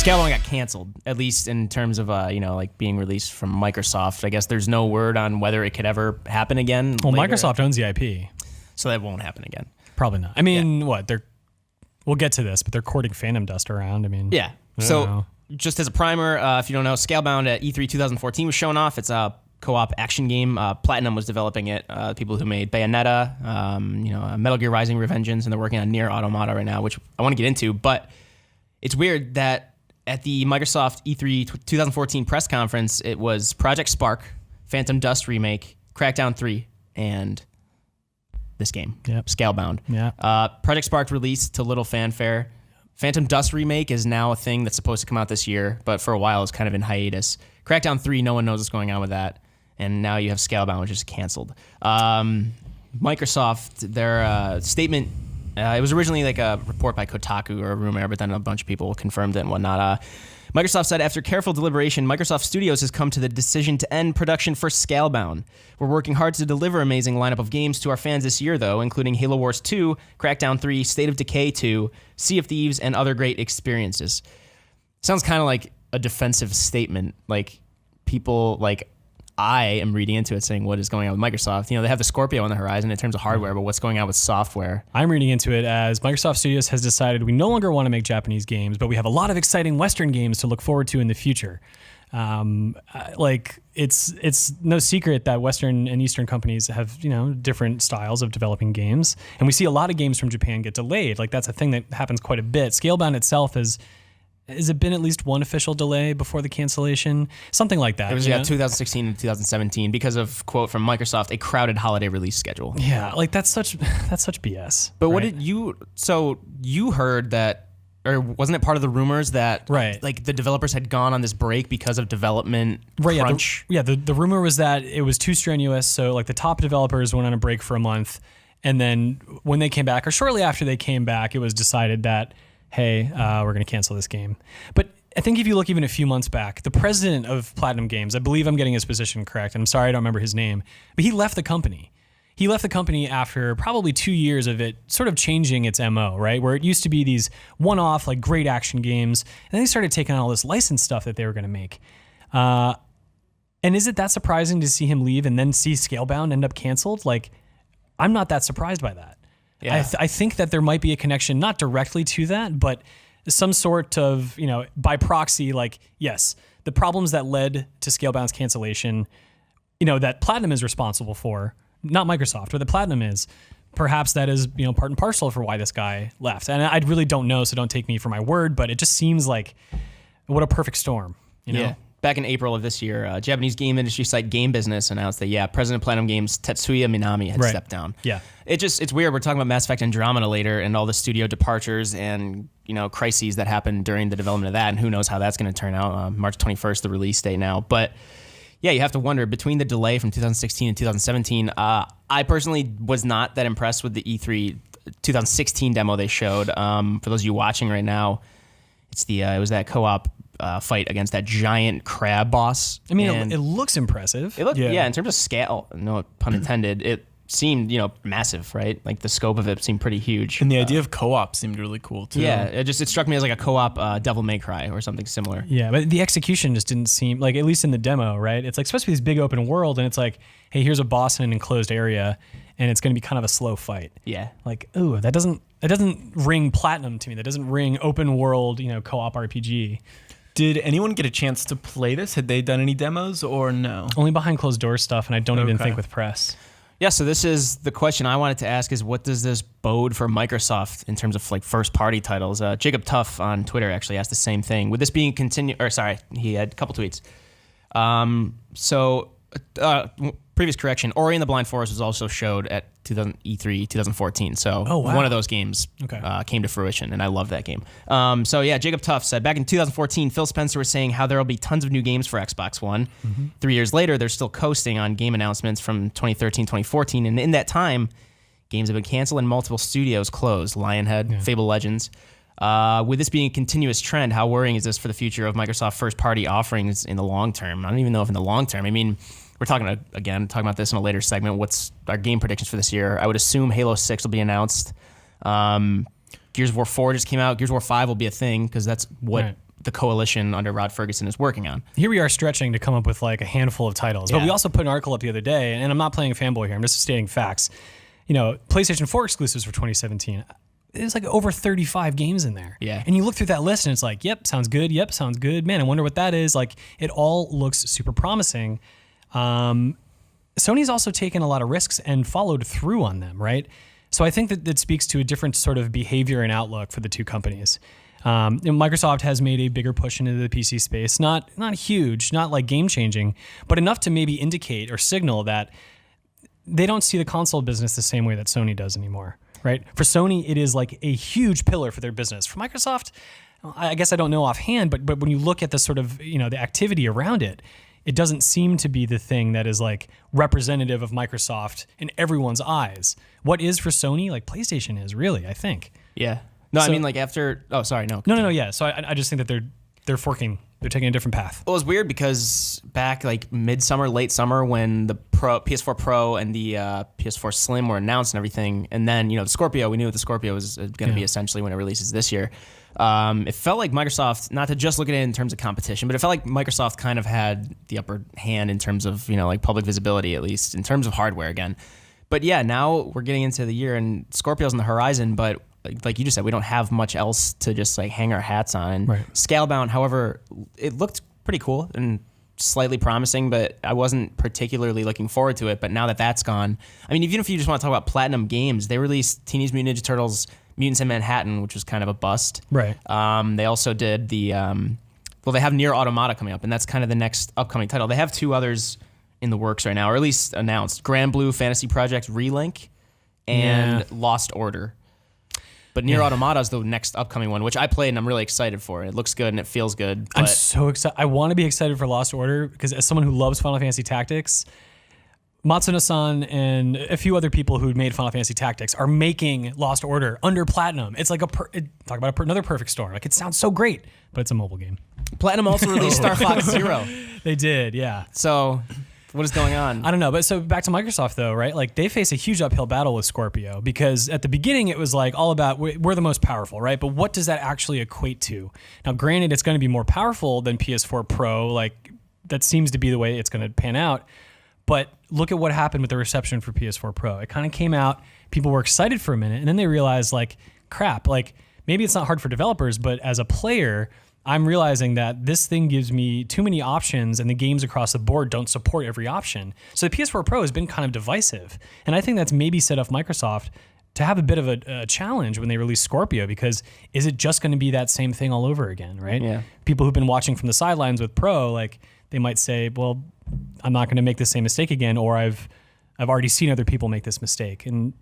Scalebound got canceled, at least in terms of like being released from Microsoft. I guess there's no word on whether it could ever happen again. Well, later. Microsoft owns the IP, so that won't happen again. Probably not. I mean, we'll get to this, but they're courting Phantom Dust around. I mean, yeah. So just as a primer, if you don't know, Scalebound at E3 2014 was shown off. It's a co-op action game. Platinum was developing it. People who made Bayonetta, Metal Gear Rising: Revengeance, and they're working on Nier Automata right now, which I want to get into. But it's weird that at the Microsoft E3 2014 press conference, it was Project Spark, Phantom Dust Remake, Crackdown 3, and this game, Scalebound. Yeah. Project Spark released to little fanfare. Phantom Dust Remake is now a thing that's supposed to come out this year, but for a while it's kind of in hiatus. Crackdown 3, no one knows what's going on with that. And now you have Scalebound, which is canceled. Microsoft, their statement, it was originally like a report by Kotaku or a rumor, but then a bunch of people confirmed it and whatnot. Microsoft said, after careful deliberation, Microsoft Studios has come to the decision to end production for Scalebound. We're working hard to deliver an amazing lineup of games to our fans this year, though, including Halo Wars 2, Crackdown 3, State of Decay 2, Sea of Thieves, and other great experiences. Sounds kind of like a defensive statement. Like, people, like, I am reading into it saying what is going on with Microsoft. They have the Scorpio on the horizon in terms of hardware, but what's going on with software? I'm reading into it as Microsoft Studios has decided we no longer want to make Japanese games, but we have a lot of exciting Western games to look forward to in the future. It's no secret that Western and Eastern companies have, different styles of developing games. And we see a lot of games from Japan get delayed. Like, that's a thing that happens quite a bit. Scalebound itself has it been at least one official delay before the cancellation? Something like that. It was 2016 and 2017 because of, quote from Microsoft, a crowded holiday release schedule. Yeah, like that's such BS. But what did you heard that, or wasn't it part of the rumors that like the developers had gone on this break because of development crunch? The rumor was that it was too strenuous, so like the top developers went on a break for a month, and then when they came back, or shortly after they came back, it was decided that, hey, we're going to cancel this game. But I think if you look even a few months back, the president of Platinum Games, I believe I'm getting his position correct, and I'm sorry I don't remember his name, but he left the company. He left the company after probably 2 years of it sort of changing its MO, right? Where it used to be these one-off, like great action games, and then they started taking on all this licensed stuff that they were going to make. And is it that surprising to see him leave and then see Scalebound end up canceled? Like, I'm not that surprised by that. Yeah. I think that there might be a connection, not directly to that, but some sort of, by proxy, like, yes, the problems that led to Scalebound's cancellation, that Platinum is responsible for, not Microsoft, but the Platinum is, perhaps that is, part and parcel for why this guy left. And I really don't know, so don't take me for my word, but it just seems like what a perfect storm, Yeah. Back in April of this year, Japanese game industry site Game Business announced that, President of Platinum Games Tetsuya Minami had stepped down. Yeah. It's weird. We're talking about Mass Effect Andromeda later and all the studio departures and, crises that happened during the development of that, and who knows how that's going to turn out. March 21st, the release date now. But yeah, you have to wonder, between the delay from 2016 and 2017, I personally was not that impressed with the E3 2016 demo they showed. For those of you watching right now, it was that co-op fight against that giant crab boss. I mean, it looks impressive. It looked, in terms of scale, no pun intended, it seemed, massive, right? Like the scope of it seemed pretty huge. And the idea of co-op seemed really cool too. Yeah, it struck me as like a co-op Devil May Cry or something similar. Yeah, but the execution just didn't seem, like, at least in the demo, right? It's like supposed to be this big open world, and it's like, hey, here's a boss in an enclosed area, and it's going to be kind of a slow fight. Yeah. Like, ooh, that doesn't ring Platinum to me. That doesn't ring open world, co-op RPG. Did anyone get a chance to play this? Had they done any demos or no? Only behind closed door stuff, and I don't even think with press. Yeah, so this is the question I wanted to ask is, what does this bode for Microsoft in terms of like first party titles? Jacob Tuff on Twitter actually asked the same thing. Would this be he had a couple tweets. Previous correction, Ori and the Blind Forest was also showed at E3 2014. So one of those games came to fruition, and I love that game. Jacob Tuff said, back in 2014, Phil Spencer was saying how there will be tons of new games for Xbox One. Mm-hmm. 3 years later, they're still coasting on game announcements from 2013, 2014. And in that time, games have been canceled and multiple studios closed. Lionhead, Fable Legends. With this being a continuous trend, how worrying is this for the future of Microsoft first-party offerings in the long term? I don't even know if in the long term. I mean, we're talking about this in a later segment. What's our game predictions for this year? I would assume Halo 6 will be announced. Gears of War 4 just came out. Gears of War 5 will be a thing because that's what the coalition under Rod Ferguson is working on. Here we are stretching to come up with like a handful of titles, but we also put an article up the other day, and I'm not playing a fanboy here. I'm just stating facts. PlayStation 4 exclusives for 2017. There's like over 35 games in there. Yeah. And you look through that list and it's like, yep, sounds good. Yep, sounds good. Man, I wonder what that is. Like, it all looks super promising. Sony's also taken a lot of risks and followed through on them, right? So I think that speaks to a different sort of behavior and outlook for the two companies. Microsoft has made a bigger push into the PC space. Not huge, not like game-changing, but enough to maybe indicate or signal that they don't see the console business the same way that Sony does anymore. Right? For Sony, it is like a huge pillar for their business. For Microsoft, I guess I don't know offhand, but when you look at the sort of, the activity around it, it doesn't seem to be the thing that is like representative of Microsoft in everyone's eyes. What is for Sony, like PlayStation is really, I think. Yeah. No, I mean like after, oh, sorry, no. No, yeah. So I just think that they're forking. They're taking a different path. Well, it's weird because back like midsummer, late summer, when the PS4 Pro and the PS4 Slim were announced and everything, and then the Scorpio, we knew the Scorpio was going to be essentially when it releases this year. It felt like Microsoft, not to just look at it in terms of competition, but it felt like Microsoft kind of had the upper hand in terms of like public visibility, at least in terms of hardware again. But yeah, now we're getting into the year and Scorpio's on the horizon, but like you just said, we don't have much else to just like hang our hats on. And Scalebound, however, it looked pretty cool and slightly promising, but I wasn't particularly looking forward to it. But now that that's gone, I mean, even if you just want to talk about Platinum Games, they released Teenage Mutant Ninja Turtles Mutants in Manhattan, which was kind of a bust. Right. They also did they have Nier Automata coming up, and that's kind of the next upcoming title. They have two others in the works right now, or at least announced: Grand Blue Fantasy Project Relink and Lost Order. But Nier Automata is the next upcoming one, which I played and I'm really excited for. It looks good and it feels good. I'm so excited. I want to be excited for Lost Order because as someone who loves Final Fantasy Tactics, Matsuno-san and a few other people who made Final Fantasy Tactics are making Lost Order under Platinum. It's like talk about another perfect storm. Like, it sounds so great, but it's a mobile game. Platinum also released Star Fox Zero. They did, yeah. So what is going on? I don't know, but so back to Microsoft though, right? Like, they face a huge uphill battle with Scorpio because at the beginning it was like all about we're the most powerful, right? But what does that actually equate to? Now, granted, it's going to be more powerful than PS4 Pro. Like, that seems to be the way it's going to pan out. But look at what happened with the reception for PS4 Pro. It kind of came out, people were excited for a minute, and then they realized, like, crap, like, maybe it's not hard for developers, but as a player, I'm realizing that this thing gives me too many options and the games across the board don't support every option. So the PS4 Pro has been kind of divisive. And I think that's maybe set up Microsoft to have a bit of a challenge when they release Scorpio, because is it just going to be that same thing all over again, right? Yeah. People who've been watching from the sidelines with Pro, like, they might say, well, I'm not going to make the same mistake again, or I've already seen other people make this mistake. And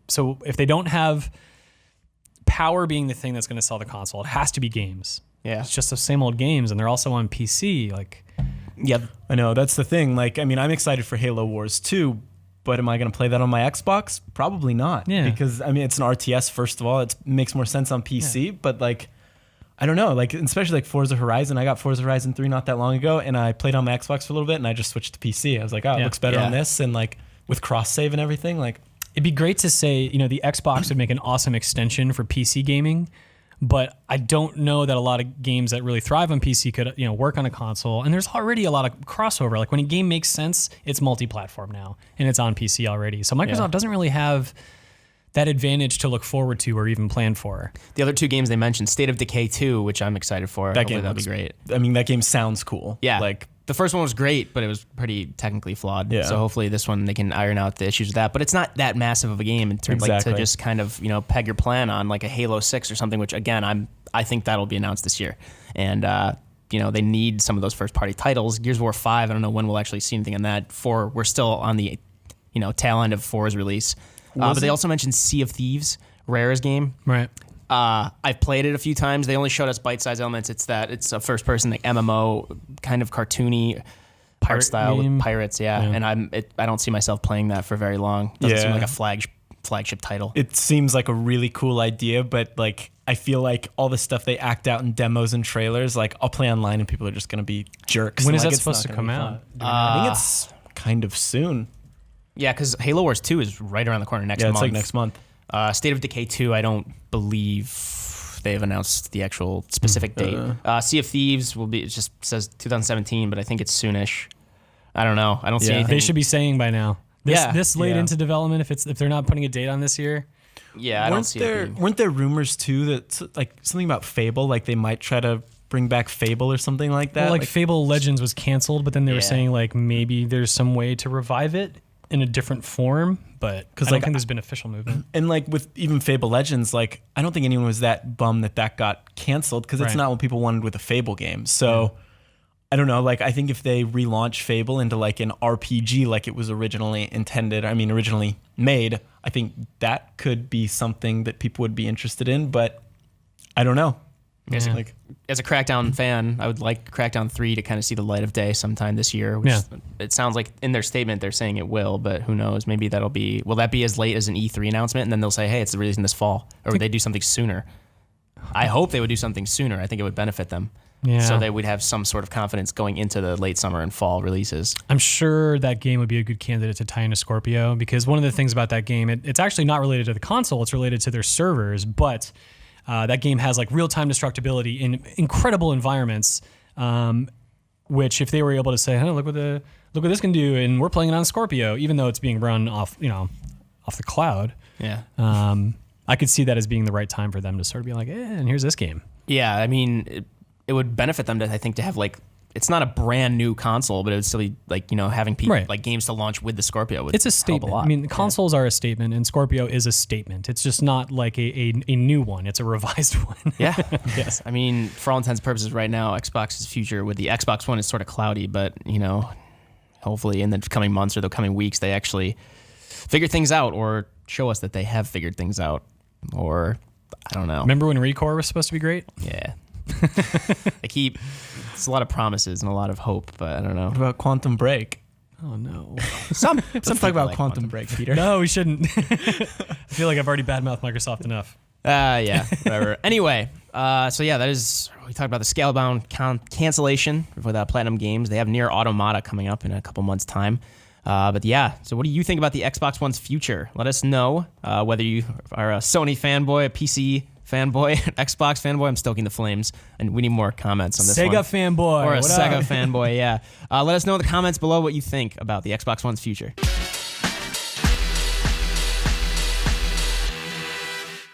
so if they don't have power being the thing that's going to sell the console, it has to be games. Yeah. It's just the same old games, and they're also on PC. Like, yep. I know, that's the thing. Like, I mean, I'm excited for Halo Wars 2, but am I going to play that on my Xbox? Probably not. Yeah. Because, I mean, it's an RTS, first of all. It makes more sense on PC, but, like, I don't know. Like, especially, like, Forza Horizon. I got Forza Horizon 3 not that long ago, and I played on my Xbox for a little bit, and I just switched to PC. I was like, oh, it looks better on this, and, like, with cross-save and everything, like... It'd be great to say, the Xbox would make an awesome extension for PC gaming, but I don't know that a lot of games that really thrive on PC could, work on a console. And there's already a lot of crossover. Like, when a game makes sense, it's multi-platform now, and it's on PC already. So Microsoft doesn't really have that advantage to look forward to or even plan for. The other two games they mentioned, State of Decay 2, which I'm excited for. That game that'll be great. I mean, that game sounds cool. Yeah. Like, the first one was great, but it was pretty technically flawed. Yeah. So hopefully this one they can iron out the issues with that. But it's not that massive of a game in terms like to just kind of peg your plan on like a Halo 6 or something. Which again, I think that'll be announced this year. And they need some of those first party titles. Gears of War 5, I don't know when we'll actually see anything on that. 4, we're still on the tail end of 4's release. But they also mentioned Sea of Thieves, Rare's game. Right. I've played it a few times. They only showed us bite-sized elements. It's a first-person like MMO, kind of cartoony art style with pirates. Yeah. And I don't see myself playing that for very long. Doesn't seem like a flagship title. It seems like a really cool idea, but like I feel like all the stuff they act out in demos and trailers, like I'll play online and people are just gonna be jerks. When is like, that supposed to come out? I think it's kind of soon. Yeah, because Halo Wars 2 is right around the corner next month. Yeah, it's like next month. State of Decay 2, I don't believe they've announced the actual specific date. Sea of Thieves will be. It just says 2017, but I think it's soonish. I don't know. I don't see anything. They should be saying by now. This late into development, if they're not putting a date on this year. Yeah, I don't see it. Weren't there rumors too that like something about Fable, like they might try to bring back Fable or something like that? Well, like Fable Legends was canceled, but then they were saying like maybe there's some way to revive it in a different form, but I don't think there's been official movement. And like with even Fable Legends, like I don't think anyone was that bummed that got canceled because it's not what people wanted with a Fable game. So I don't know. Like I think if they relaunch Fable into like an RPG like it was originally made, I think that could be something that people would be interested in. But I don't know. As a Crackdown fan, I would like Crackdown 3 to kind of see the light of day sometime this year. Which it sounds like in their statement they're saying it will, but who knows? Maybe will that be as late as an E3 announcement, and then they'll say, hey, it's releasing this fall, or would they do something sooner? I hope they would do something sooner. I think it would benefit them. Yeah. So they would have some sort of confidence going into the late summer and fall releases. I'm sure that game would be a good candidate to tie into Scorpio, because one of the things about that game, it's actually not related to the console, it's related to their servers, but that game has like real-time destructibility in incredible environments, which if they were able to say, "Hey, look what this can do," and we're playing it on Scorpio, even though it's being run off the cloud. Yeah. I could see that as being the right time for them to sort of be like, and here's this game. Yeah, I mean, it would benefit them to have like. It's not a brand new console, but it would still be like, having people like games to launch with the Scorpio would It's a statement. help a lot. I mean, the consoles are a statement, and Scorpio is a statement. It's just not like a new one. It's a revised one. Yeah. Yes. I mean, for all intents and purposes, right now, Xbox's future with the Xbox One is sort of cloudy, but hopefully in the coming months or the coming weeks, they actually figure things out or show us that they have figured things out, or I don't know. Remember when ReCore was supposed to be great? Yeah. It's a lot of promises and a lot of hope, but I don't know. What about Quantum Break? Oh no. Let's talk about Quantum Break, Peter. No, we shouldn't. I feel like I've already badmouthed Microsoft enough. Yeah, whatever. Anyway, we talked about the Scalebound cancellation with Platinum Games. They have Nier Automata coming up in a couple months' time. So what do you think about the Xbox One's future? Let us know whether you are a Sony fanboy, a PC fanboy, Xbox fanboy. I'm stoking the flames, and we need more comments on this Sega one. fanboy. Or a Sega fanboy, yeah. Let us know in the comments below what you think about the Xbox One's future.